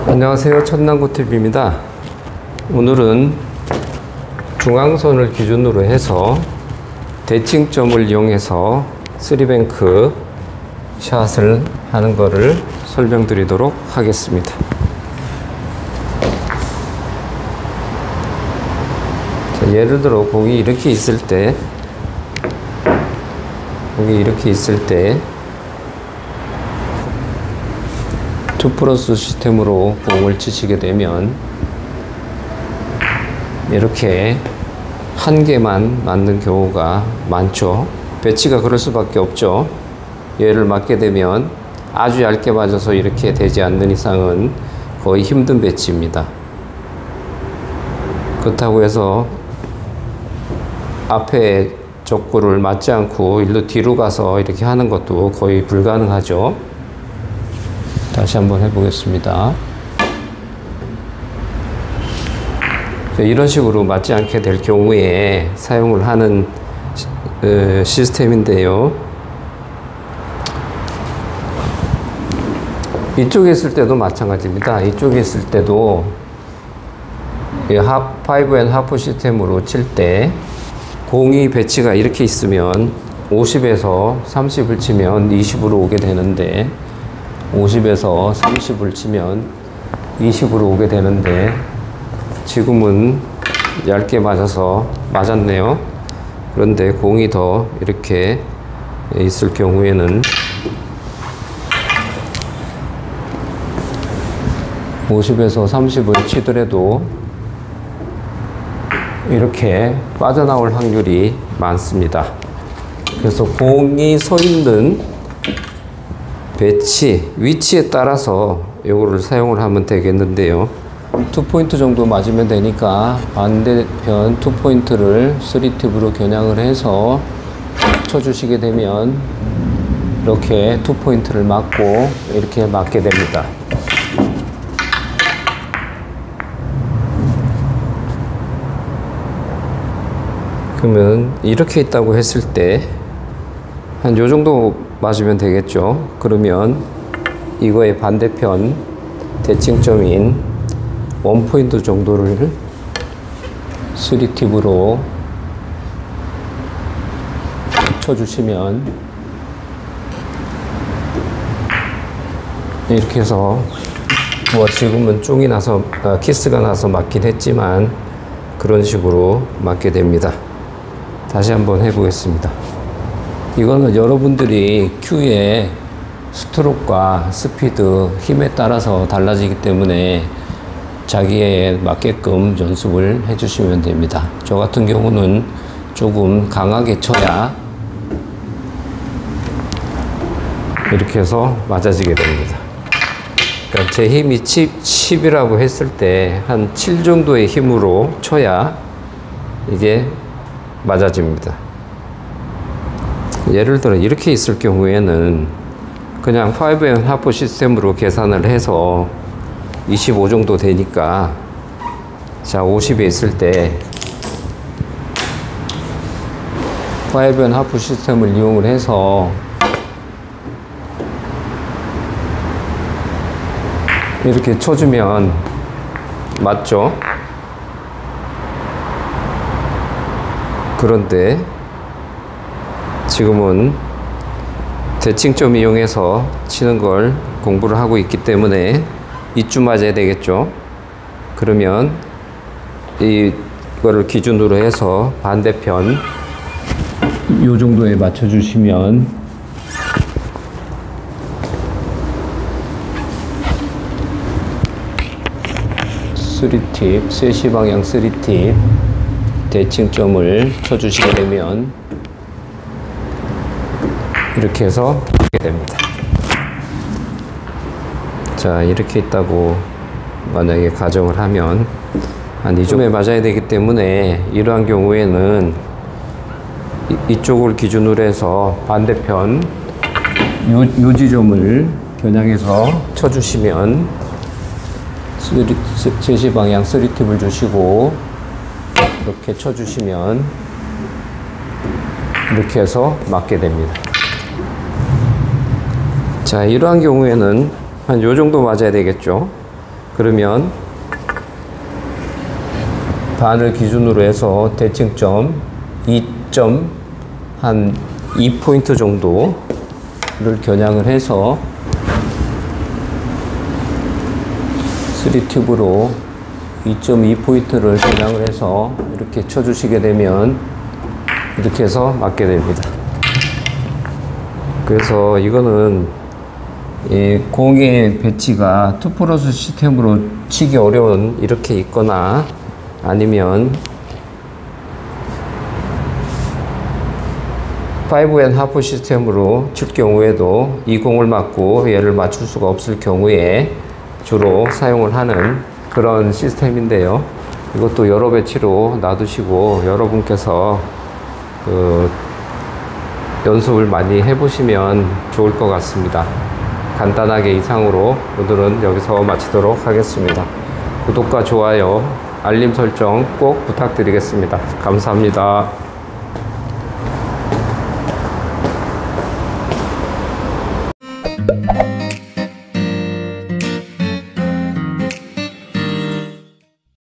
안녕하세요. 천남구TV입니다. 오늘은 중앙선을 기준으로 해서 대칭점을 이용해서 3뱅크 샷을 하는 것을 설명드리도록 하겠습니다. 자, 예를 들어 공이 이렇게 있을 때 투플러스 시스템으로 공을 치시게 되면 이렇게 한 개만 맞는 경우가 많죠. 배치가 그럴 수밖에 없죠. 얘를 맞게 되면 아주 얇게 맞아서 이렇게 되지 않는 이상은 거의 힘든 배치입니다. 그렇다고 해서 앞에 족구를 맞지 않고 일로 뒤로 가서 이렇게 하는 것도 거의 불가능하죠. 다시 한번 해보겠습니다. 이런 식으로 맞지 않게 될 경우에 사용을 하는 시스템인데요. 이쪽에 있을 때도 마찬가지입니다. 이쪽에 있을 때도 5&하프 시스템으로 칠 때 공이 배치가 이렇게 있으면 50에서 30을 치면 20으로 오게 되는데 50에서 30을 치면 20으로 오게 되는데 지금은 얇게 맞았네요. 그런데 공이 더 이렇게 있을 경우에는 50에서 30을 치더라도 이렇게 빠져나올 확률이 많습니다. 그래서 공이 서 있는 배치, 위치에 따라서 이거를 사용을 하면 되겠는데요. 2포인트 정도 맞으면 되니까 반대편 2포인트를 3팁으로 겨냥을 해서 쳐주시게 되면 이렇게 2포인트를 맞고 이렇게 맞게 됩니다. 그러면 이렇게 있다고 했을 때 한 요 정도 맞으면 되겠죠. 그러면 이거의 반대편 대칭점인 1포인트 정도를 3팁으로 쳐주시면 이렇게 해서 지금은 쫑이 나서 키스가 나서 맞긴 했지만 그런 식으로 맞게 됩니다. 다시 한번 해보겠습니다. 이거는 여러분들이 큐의 스트로크와 스피드, 힘에 따라서 달라지기 때문에 자기에 맞게끔 연습을 해주시면 됩니다. 저 같은 경우는 조금 강하게 쳐야 이렇게 해서 맞아지게 됩니다. 그러니까 제 힘이 10이라고 했을 때 한 7 정도의 힘으로 쳐야 이게 맞아집니다. 예를 들어 이렇게 있을 경우에는 그냥 5&하프 시스템으로 계산을 해서 25 정도 되니까 자 50에 있을 때 5&하프 시스템을 이용을 해서 이렇게 쳐주면 맞죠? 그런데 지금은 대칭점 이용해서 치는 걸 공부를 하고 있기 때문에 이쯤 맞아야 되겠죠. 그러면 이거를 기준으로 해서 반대편 요 정도에 맞춰주시면 쓰리팁, 3시 방향 3팁 대칭점을 쳐주시게 되면 이렇게 해서 하게 됩니다. 자, 이렇게 있다고 만약에 가정을 하면 한 이 정도에 맞아야 되기 때문에 이러한 경우에는 이쪽을 기준으로 해서 반대편 요 지점을 겨냥해서 쳐주시면 3시 방향 3팁을 주시고 이렇게 쳐주시면 이렇게 해서 맞게 됩니다. 자, 이러한 경우에는 한 요 정도 맞아야 되겠죠. 그러면 반을 기준으로 해서 대칭점 2.2포인트 정도를 겨냥을 해서 3튜브로 2.2포인트를 겨냥을 해서 이렇게 쳐주시게 되면 이렇게 해서 맞게 됩니다. 그래서 이거는 이 공의 배치가 투프로스 시스템으로 치기 어려운 이렇게 있거나 아니면 5&하프 시스템으로 칠 경우에도 이 공을 맞고 얘를 맞출 수가 없을 경우에 주로 사용을 하는 그런 시스템인데요. 이것도 여러 배치로 놔두시고 여러분께서 연습을 많이 해보시면 좋을 것 같습니다. 간단하게 이상으로 오늘은 여기서 마치도록 하겠습니다. 구독과 좋아요, 알림 설정 꼭 부탁드리겠습니다. 감사합니다.